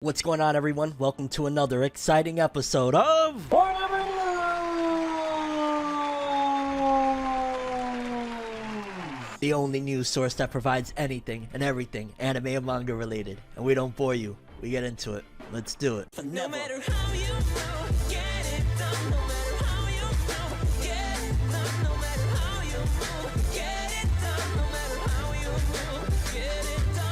What's going on, everyone? Welcome to another exciting episode of ForneverNewS, the only news source that provides anything and everything anime and manga related. And we don't bore you. We get into it. Let's do it. No matter how you move, get it done. No matter how you move, get it done. No matter how you move, get it done. No matter how you move, get it done.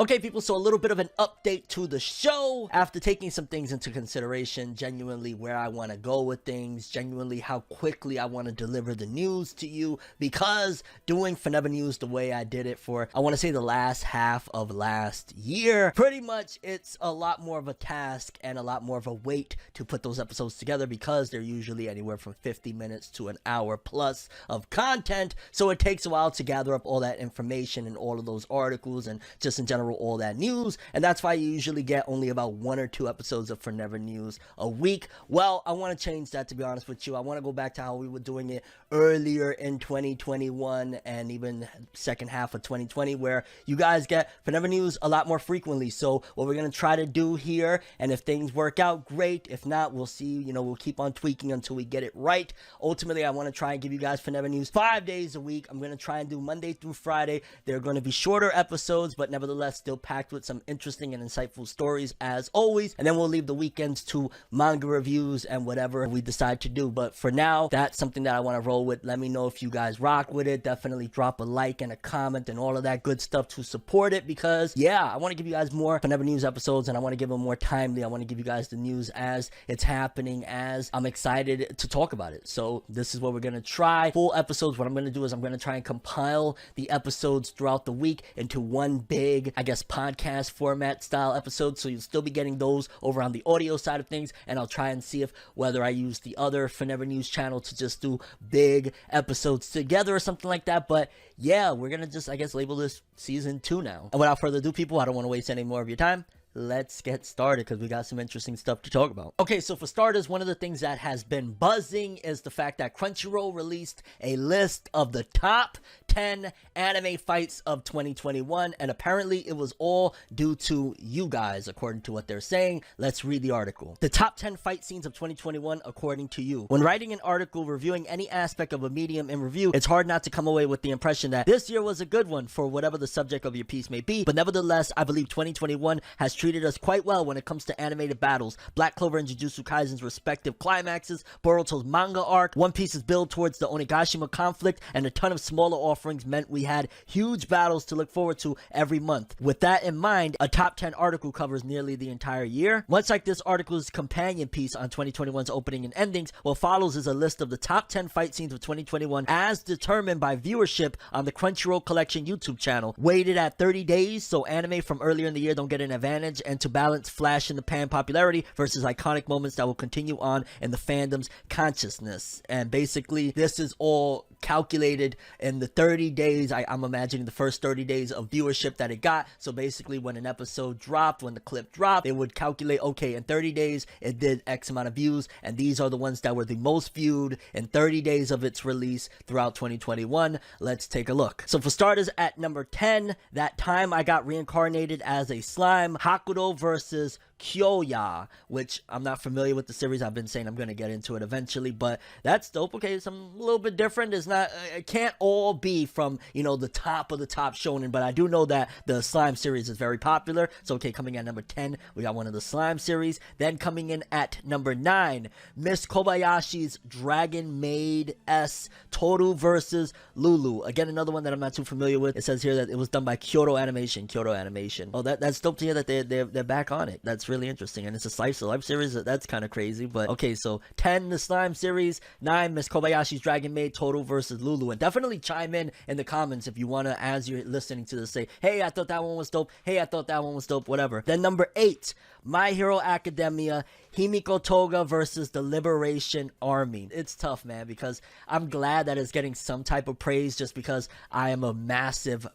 Okay, people, so a little bit of an update to the show. After taking some things into consideration, genuinely where I want to go with things, genuinely how quickly I want to deliver the news to you, because doing ForneverNewS the way I did it for, I want to say, the last half of last year, pretty much it's a lot more of a task and a lot more of a weight to put those episodes together, because they're usually anywhere from 50 minutes to an hour plus of content. So it takes a while to gather up all that information and all of those articles and just in general all that news, and that's why you usually get only about 1 or 2 episodes of ForneverNewS a week. Well, I want to change that, to be honest with you. I want to go back to how we were doing it earlier in 2021 and even second half of 2020, where you guys get ForneverNewS a lot more frequently. So what we're going to try to do here, and if things work out, great. If not, we'll see. We'll keep on tweaking until we get it right. Ultimately, I want to try and give you guys ForneverNewS 5 days a week. I'm going to try and do Monday through Friday. They're going to be shorter episodes, but nevertheless still packed with some interesting and insightful stories as always. And then we'll leave the weekends to manga reviews and whatever we decide to do. But for now, that's something that I want to roll with. Let me know if you guys rock with it. Definitely drop a like and a comment and all of that good stuff to support it, because yeah, I want to give you guys more ForneverNewS episodes, and I want to give them more timely. I want to give you guys the news as it's happening, as I'm excited to talk about it. So this is what we're going to try. Full episodes, what I'm going to do is I'm going to try and compile the episodes throughout the week into one big, I guess, podcast format style episode. So you'll still be getting those over on the audio side of things, and I'll try and see if whether I use the other ForneverNewS channel to just do big episodes together or something like that. But yeah, we're gonna just, I guess, label this season 2 now. And without further ado, people, I don't want to waste any more of your time. Let's get started, because we got some interesting stuff to talk about. Okay, so for starters, one of the things that has been buzzing is the fact that Crunchyroll released a list of the top 10 anime fights of 2021, and apparently it was all due to you guys, according to what they're saying. Let's read the article. The top 10 fight scenes of 2021 according to you. When writing an article reviewing any aspect of a medium in review, it's hard not to come away with the impression that this year was a good one for whatever the subject of your piece may be, but nevertheless, I believe 2021 has treated us quite well when it comes to animated battles. Black Clover and Jujutsu Kaisen's respective climaxes, Boruto's manga arc, One Piece's build towards the Onigashima conflict, and a ton of smaller offerings meant we had huge battles to look forward to every month. With that in mind, a top 10 article covers nearly the entire year. Much like this article's companion piece on 2021's opening and endings, what follows is a list of the top 10 fight scenes of 2021 as determined by viewership on the Crunchyroll Collection YouTube channel, weighted at 30 days so anime from earlier in the year don't get an advantage, and to balance flash in the pan popularity versus iconic moments that will continue on in the fandom's consciousness. And basically, this is all calculated in the 30 days. I'm imagining the first 30 days of viewership that it got. So basically, when an episode dropped, when the clip dropped, they would calculate, okay, in 30 days it did X amount of views, and these are the ones that were the most viewed in 30 days of its release throughout 2021. Let's take a look. So for starters, at number 10, That Time I Got Reincarnated as a Slime, Hakudo versus Kyoya, which I'm not familiar with the series. I've been saying I'm going to get into it eventually, but that's dope. Okay, it's a little bit different. It's not, it can't all be from, the top of the top shonen, but I do know that the Slime series is very popular. So, okay, coming at number 10, we got one of the Slime series. Then coming in at number 9, Miss Kobayashi's Dragon Maid S Toru versus Lulu. Again, another one that I'm not too familiar with. It says here that it was done by Kyoto Animation. Oh, that's dope to hear that they're back on it. That's really interesting, and it's a slice of life series. That's kind of crazy. But okay, so 10, the Slime series. 9, Miss Kobayashi's Dragon Maid Toru versus Lulu. And definitely chime in the comments if you want to, as you're listening to this, say, hey, I thought that one was dope, hey, I thought that one was dope, whatever. Then number 8, My Hero Academia Himiko Toga versus the Liberation Army. It's tough, man, because I'm glad that it's getting some type of praise, just because I am a massive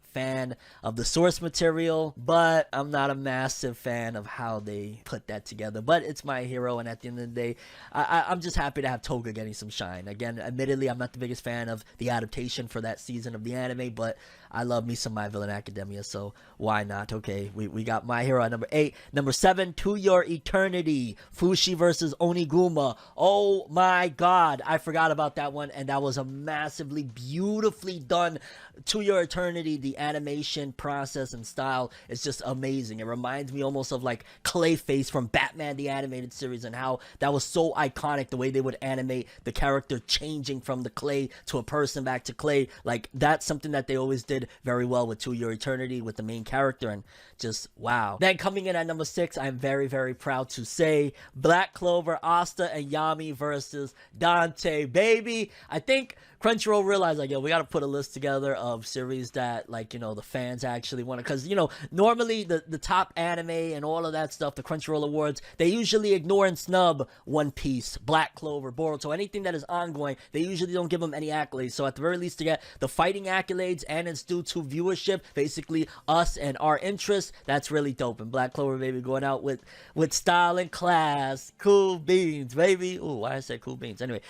fan of the source material, but I'm not a massive fan of how they put that together. But it's My Hero, and at the end of the day, I'm just happy to have Toga getting some shine. Again, admittedly, I'm not the biggest fan of the adaptation for that season of the anime, but I love me some My Villain Academia, so why not? Okay, we got My Hero at number 8. Number 7, To Your Eternity, Fushi versus Oniguma. Oh my god, I forgot about that one, and that was a massively beautifully done To Your Eternity. The animation process and style is just amazing. It reminds me almost of like Clayface from Batman the Animated Series, and how that was so iconic, the way they would animate the character changing from the clay to a person back to clay. Like, that's something that they always did very well with To Your Eternity, with the main character, and just wow. Then coming in at number 6, I'm very, very proud to say, Black Clover, Asta and Yami versus Dante. Baby, I think Crunchyroll realized, like, yo, we gotta put a list together of series that, like, you know, the fans actually want to, because, you know, normally the top anime and all of that stuff, the Crunchyroll Awards, they usually ignore and snub One Piece, Black Clover, Boruto, anything that is ongoing. They usually don't give them any accolades. So at the very least, to get the fighting accolades, and it's due to viewership, basically us and our interests, that's really dope. And Black Clover, baby, going out with style and class. Cool beans, baby. Ooh, why I said cool beans? Anyway,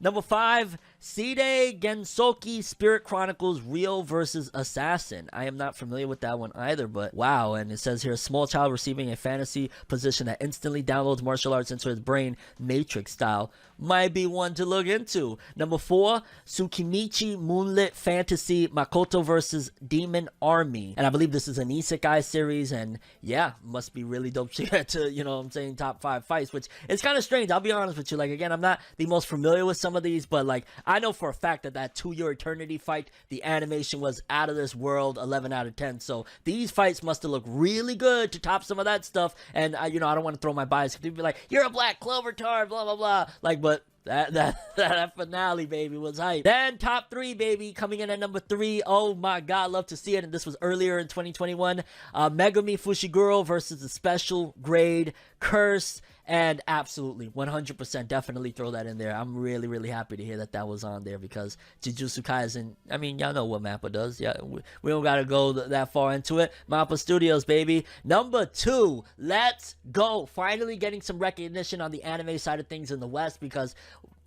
number 5, Seide Gensoki Spirit Chronicles Real versus Assassin. I am not familiar with that one either, but wow. And it says here, a small child receiving a fantasy position that instantly downloads martial arts into his brain, Matrix style. Might be one to look into. Number 4, Tsukimichi Moonlit Fantasy Makoto versus Demon Army. And I believe this is an isekai series, and yeah, must be really dope to get to, you know what I'm saying, top 5 fights, which is kind of strange. I'll be honest with you. Like, again, I'm not the most familiar with some of these, but like, I know for a fact that To Your Eternity fight, the animation was out of this world, 11 out of 10. So these fights must have looked really good to top some of that stuff. And you know, I don't want to throw my bias. People be like, you're a Black Clover tard, blah blah blah. Like, but that finale, baby, was hype. Then top 3, baby, coming in at number 3. Oh my god, love to see it. And this was earlier in 2021. Megumi Fushiguro versus the Special Grade Curse. And absolutely, 100%, definitely throw that in there. I'm really, really happy to hear that was on there, because Jujutsu Kaisen, I mean, y'all know what MAPPA does. Yeah, we don't gotta go that far into it. MAPPA Studios, baby. Number 2, let's go. Finally getting some recognition on the anime side of things in the West, because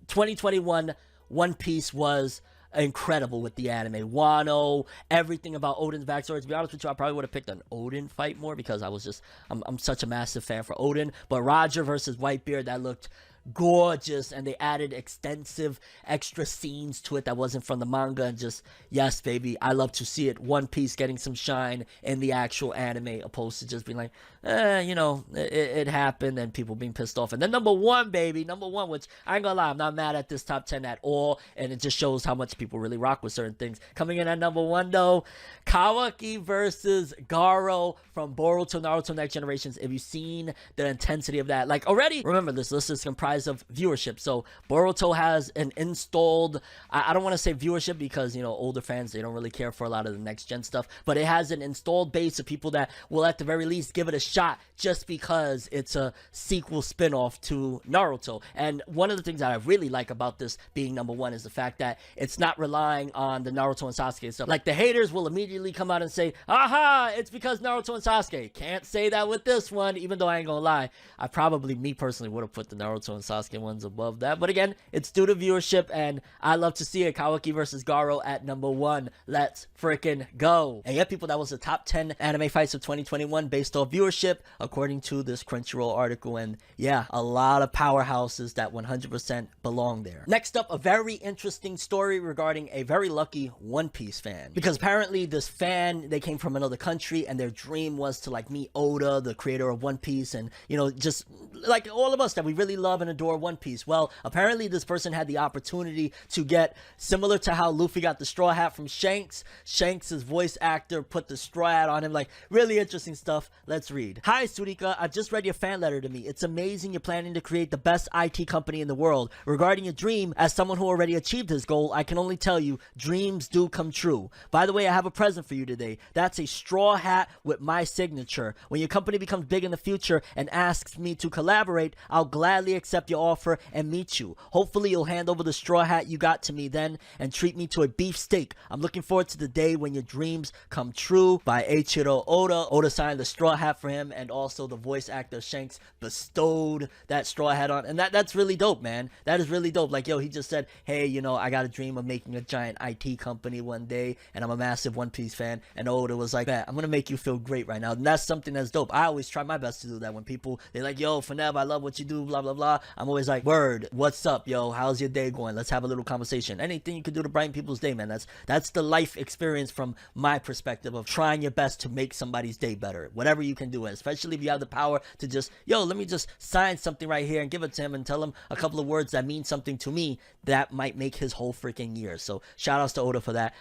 2021, One Piece was incredible with the anime. Wano, everything about Odin's backstory. To be honest with you, I probably would have picked an Odin fight more, because I'm such a massive fan for Odin. But Roger versus Whitebeard, that looked gorgeous, and they added extensive extra scenes to it that wasn't from the manga, and just, yes, baby, I love to see it. One Piece getting some shine in the actual anime, opposed to just being like, you know, it happened and people being pissed off. And then number 1, baby, number 1, which I ain't gonna lie, I'm not mad at this top 10 at all, and it just shows how much people really rock with certain things. Coming in at number 1, though, Kawaki versus Garo from Boruto Naruto Next Generations. If you've seen the intensity of that, like, already, remember, this list is comprised of viewership. So Boruto has an installed, I don't want to say viewership, because, you know, older fans, they don't really care for a lot of the next gen stuff, but it has an installed base of people that will at the very least give it a shot, just because it's a sequel spin-off to Naruto. And one of the things that I really like about this being number 1 is the fact that it's not relying on the Naruto and Sasuke stuff. Like, the haters will immediately come out and say, aha, it's because Naruto and Sasuke. Can't say that with this one, even though I ain't gonna lie, I probably, me personally, would have put the Naruto and Sasuke ones above that. But again, it's due to viewership, and I love to see it. Kawaki versus Garo at number 1. Let's freaking go. And yeah, people, that was the top 10 anime fights of 2021 based off viewership, according to this Crunchyroll article. And yeah, a lot of powerhouses that 100% belong there. Next up, a very interesting story regarding a very lucky One Piece fan, because apparently this fan, they came from another country, and their dream was to, like, meet Oda, the creator of One Piece, and, you know, just like all of us that we really love and adore One Piece. Well, apparently this person had the opportunity to get, similar to how Luffy got the straw hat from Shanks, Shanks' voice actor put the straw hat on him. Like, really interesting stuff. Let's read. Hi, Surika. I just read your fan letter to me. It's amazing you're planning to create the best IT company in the world. Regarding your dream, as someone who already achieved his goal, I can only tell you, dreams do come true. By the way, I have a present for you today. That's a straw hat with my signature. When your company becomes big in the future and asks me to collaborate, I'll gladly accept accept your offer and meet you. Hopefully you'll hand over the straw hat you got to me then and treat me to a beef steak. I'm looking forward to the day when your dreams come true. By Eiichiro Oda. Oda signed the straw hat for him, and also the voice actor Shanks bestowed that straw hat on. And that's really dope, man. That is really dope. Like, yo, he just said, hey, you know, I got a dream of making a giant IT company one day, and I'm a massive One Piece fan. And Oda was like, I'm gonna make you feel great right now. And that's something that's dope. I always try my best to do that when people, they're like, yo, Fornever, I love what you do, blah, blah, blah. I'm always like, word, what's up, yo? How's your day going? Let's have a little conversation. Anything you can do to brighten people's day, man. That's the life experience from my perspective of trying your best to make somebody's day better. Whatever you can do, and especially if you have the power to just, yo, let me just sign something right here and give it to him and tell him a couple of words that mean something to me, that might make his whole freaking year. So shout outs to Oda for that.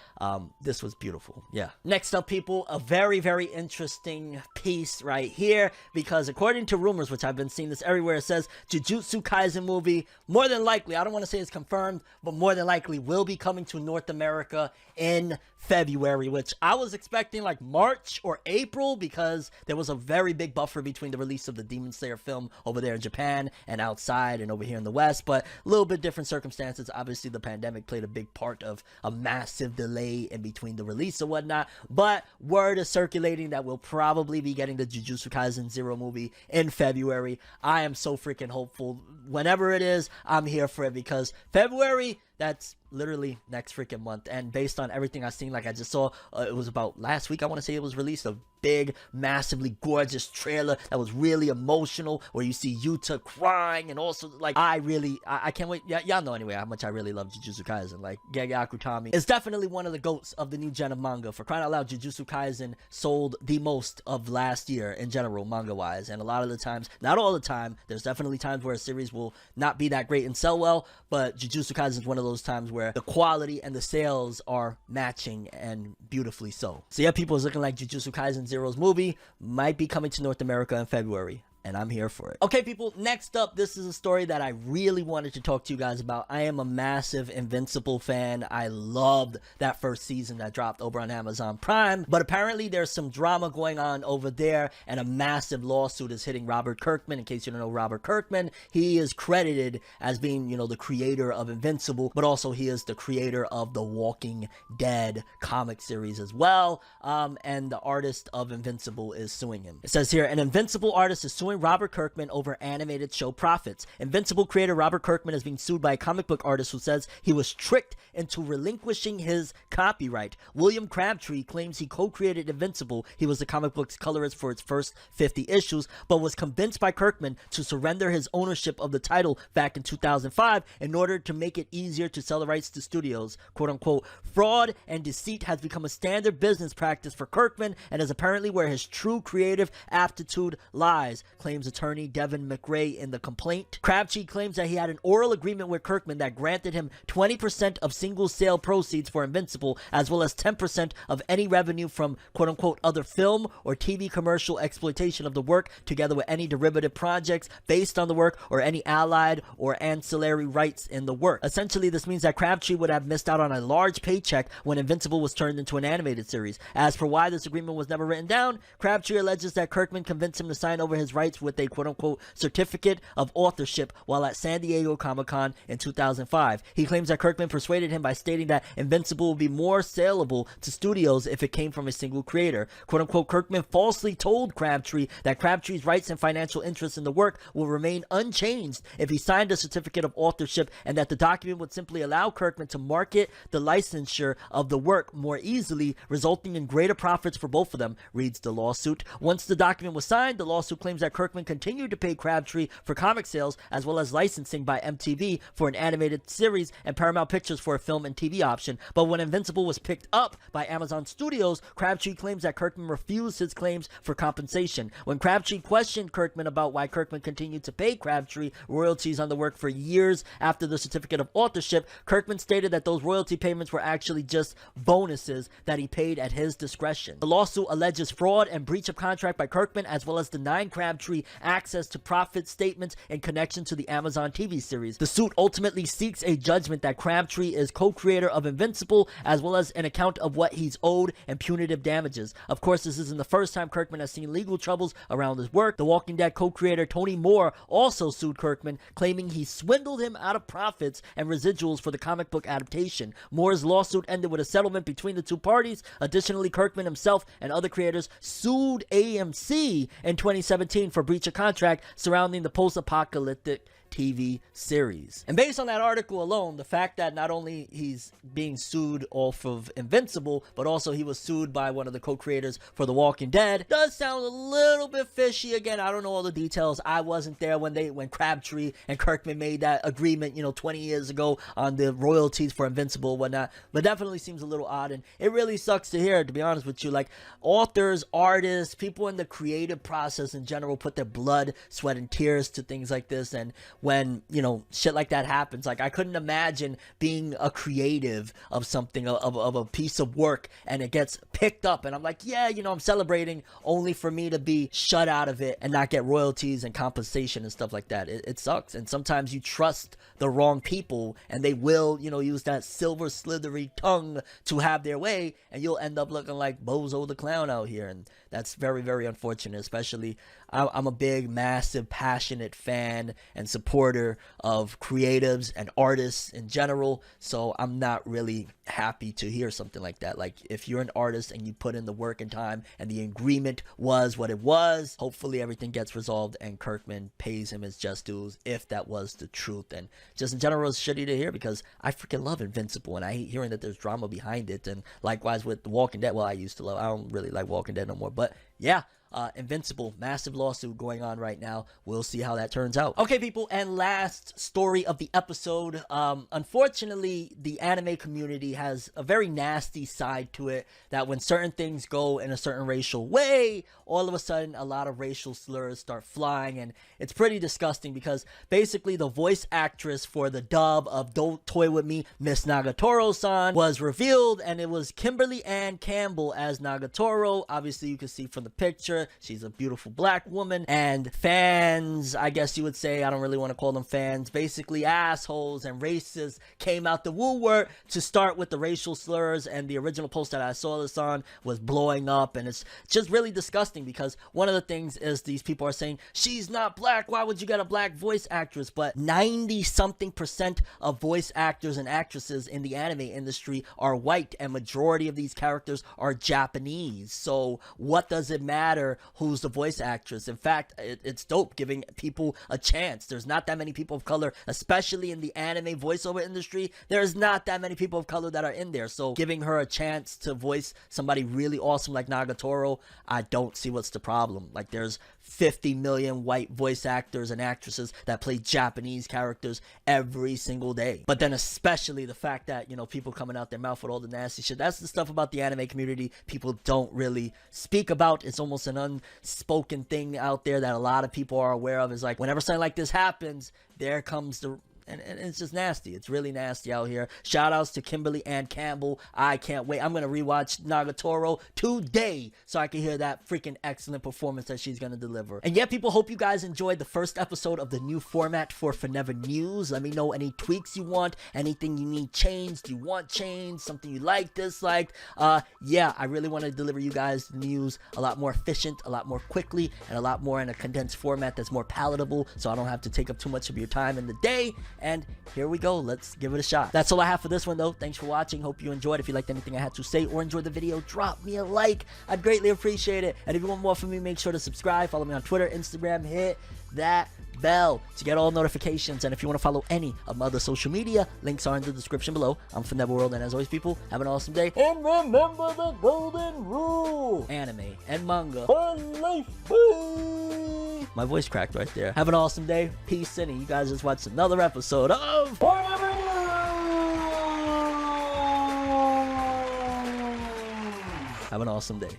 This was beautiful. Yeah. Next up, people, a very, very interesting piece right here, because according to rumors, which I've been seeing this everywhere, it says Jujutsu Kaisen movie, more than likely, I don't want to say it's confirmed, but more than likely will be coming to North America in February, which I was expecting like March or April, because there was a very big buffer between the release of the Demon Slayer film over there in Japan and outside and over here in the West, but a little bit different circumstances. Obviously the pandemic played a big part of a massive delay in between the release and whatnot, but word is circulating that we'll probably be getting the Jujutsu Kaisen 0 movie in February. I am so freaking hopeful. Whenever it is, I'm here for it, because February, that's literally next freaking month. And based on everything I've seen, like I just saw, it was about last week, I want to say it was released, a big, massively gorgeous trailer that was really emotional, where you see Yuta crying, and also, like, I can't wait. Y'all know anyway how much I really love Jujutsu Kaisen. Like, Gege Akutami is definitely one of the goats of the new gen of manga. For crying out loud, Jujutsu Kaisen sold the most of last year in general, manga-wise, and a lot of the times, not all the time, there's definitely times where a series will not be that great and sell well, but Jujutsu Kaisen is one of those times where the quality and the sales are matching, and beautifully so. So yeah, people, is looking like Jujutsu Kaisen Zero's movie might be coming to North America in February, and I'm here for it. Okay, people, next up, this is a story that I really wanted to talk to you guys about. I am a massive Invincible fan. I loved that first season that dropped over on Amazon Prime, but apparently there's some drama going on over there, and a massive lawsuit is hitting Robert Kirkman. In case you don't know Robert Kirkman, he is credited as being, you know, the creator of Invincible, but also he is the creator of the Walking Dead comic series as well, and the artist of Invincible is suing him. It says here, an Invincible artist is suing Robert Kirkman over animated show profits. Invincible creator Robert Kirkman is being sued by a comic book artist who says he was tricked into relinquishing his copyright. William Crabtree claims he co-created Invincible. He was the comic book's colorist for its first 50 issues, but was convinced by Kirkman to surrender his ownership of the title back in 2005 in order to make it easier to sell the rights to studios. Quote unquote, fraud and deceit has become a standard business practice for Kirkman and is apparently where his true creative aptitude lies, claims attorney Devin McRae in the complaint. Crabtree claims that he had an oral agreement with Kirkman that granted him 20% of single sale proceeds for Invincible, as well as 10% of any revenue from quote-unquote other film or TV commercial exploitation of the work, together with any derivative projects based on the work or any allied or ancillary rights in the work. Essentially, this means that Crabtree would have missed out on a large paycheck when Invincible was turned into an animated series. As for why this agreement was never written down, Crabtree alleges that Kirkman convinced him to sign over his rights with a quote-unquote certificate of authorship while at San Diego Comic-Con in 2005. He claims that Kirkman persuaded him by stating that Invincible would be more saleable to studios if it came from a single creator. Quote-unquote, Kirkman falsely told Crabtree that Crabtree's rights and financial interests in the work will remain unchanged if he signed a certificate of authorship, and that the document would simply allow Kirkman to market the licensure of the work more easily, resulting in greater profits for both of them, reads the lawsuit. Once the document was signed, the lawsuit claims that Kirkman continued to pay Crabtree for comic sales as well as licensing by MTV for an animated series and Paramount Pictures for a film and TV option. But when Invincible was picked up by Amazon Studios, Crabtree claims that Kirkman refused his claims for compensation. When Crabtree questioned Kirkman about why Kirkman continued to pay Crabtree royalties on the work for years after the certificate of authorship, Kirkman stated that those royalty payments were actually just bonuses that he paid at his discretion. The lawsuit alleges fraud and breach of contract by Kirkman, as well as denying Crabtree Crabtree access to profit statements in connection to the Amazon TV series. The suit ultimately seeks a judgment that Crabtree is co-creator of Invincible, as well as an account of what he's owed and punitive damages. Of course, this isn't the first time Kirkman has seen legal troubles around his work. The Walking Dead co-creator Tony Moore also sued Kirkman, claiming he swindled him out of profits and residuals for the comic book adaptation. Moore's lawsuit ended with a settlement between the two parties. Additionally, Kirkman himself and other creators sued AMC in 2017 for breach of contract surrounding the post-apocalyptic TV series. And based on that article alone, the fact that not only he's being sued off of Invincible, but also he was sued by one of the co-creators for The Walking Dead, does sound a little bit fishy. Again, I don't know all the details. I wasn't there when Crabtree and Kirkman made that agreement, 20 years ago on the royalties for Invincible and whatnot, but definitely seems a little odd, and it really sucks to hear, to be honest with you. Like, authors, artists, people in the creative process in general put their blood, sweat, and tears to things like this, and when shit like that happens, like, I couldn't imagine being a creative of something, of a piece of work, and it gets picked up and I'm like, yeah, I'm celebrating, only for me to be shut out of it and not get royalties and compensation and stuff like that. It sucks. And sometimes you trust the wrong people and they will use that silver slithery tongue to have their way, and you'll end up looking like Bozo the Clown out here, and that's very, very unfortunate. Especially, I'm a big, massive, passionate fan and supporter of creatives and artists in general, so I'm not really happy to hear something like that. Like, if you're an artist and you put in the work and time and the agreement was what it was, hopefully everything gets resolved and Kirkman pays him his just dues, if that was the truth. And just in general, it's shitty to hear because I freaking love Invincible and I hate hearing that there's drama behind it. And likewise with The Walking Dead, well, I used to love, I don't really like Walking Dead no more, but yeah, Invincible, massive lawsuit going on right now. We'll see how that turns out. Okay, people, and last story of the episode. Unfortunately, the anime community has a very nasty side to it, that when certain things go in a certain racial way, all of a sudden a lot of racial slurs start flying, and it's pretty disgusting because basically the voice actress for the dub of Don't Toy With Me, Miss Nagatoro-san, was revealed, and it was Kimberly Ann Campbell as Nagatoro. Obviously, you can see from the picture, she's a beautiful black woman, and fans, I guess you would say, I don't really want to call them fans, basically assholes and racists, came out the woodwork to start with the racial slurs, and the original post that I saw this on was blowing up, and it's just really disgusting because one of the things is these people are saying, she's not black, why would you get a black voice actress? But 90-something% of voice actors and actresses in the anime industry are white, and majority of these characters are Japanese, so what does it matter who's the voice actress? In fact, it's dope giving people a chance. There's not that many people of color, especially in the anime voiceover industry. There's not that many people of color that are in there, so giving her a chance to voice somebody really awesome like Nagatoro, I don't see what's the problem. Like, there's 50 million white voice actors and actresses that play Japanese characters every single day. But then especially the fact that, people coming out their mouth with all the nasty shit, that's the stuff about the anime community people don't really speak about. It's almost an unspoken thing out there that a lot of people are aware of. Is like, whenever something like this happens, there comes the and it's just nasty. It's really nasty out here. Shout outs to Kimberly Ann Campbell. I can't wait. I'm gonna rewatch Nagatoro today so I can hear that freaking excellent performance that she's gonna deliver. And yeah, people, hope you guys enjoyed the first episode of the new format for Fornever News. Let me know any tweaks you want, anything you need changed, you want changed, something you like, disliked. Yeah, I really want to deliver you guys the news a lot more efficient, a lot more quickly, and a lot more in a condensed format that's more palatable, so I don't have to take up too much of your time in the day. And here we go, let's give it a shot. That's all I have for this one though. Thanks for watching, hope you enjoyed. If you liked anything I had to say or enjoyed the video, drop me a like, I'd greatly appreciate it. And if you want more from me, make sure to subscribe, follow me on Twitter, Instagram, hit that bell to get all notifications. And if you want to follow any of my other social media, links are in the description below. I'm ForneverWorld, and as always, people, have an awesome day, and remember the golden rule: anime and manga for life. Bye. My voice cracked right there. Have an awesome day, peace, and you guys just watched another episode of ForneverNews. Have an awesome day.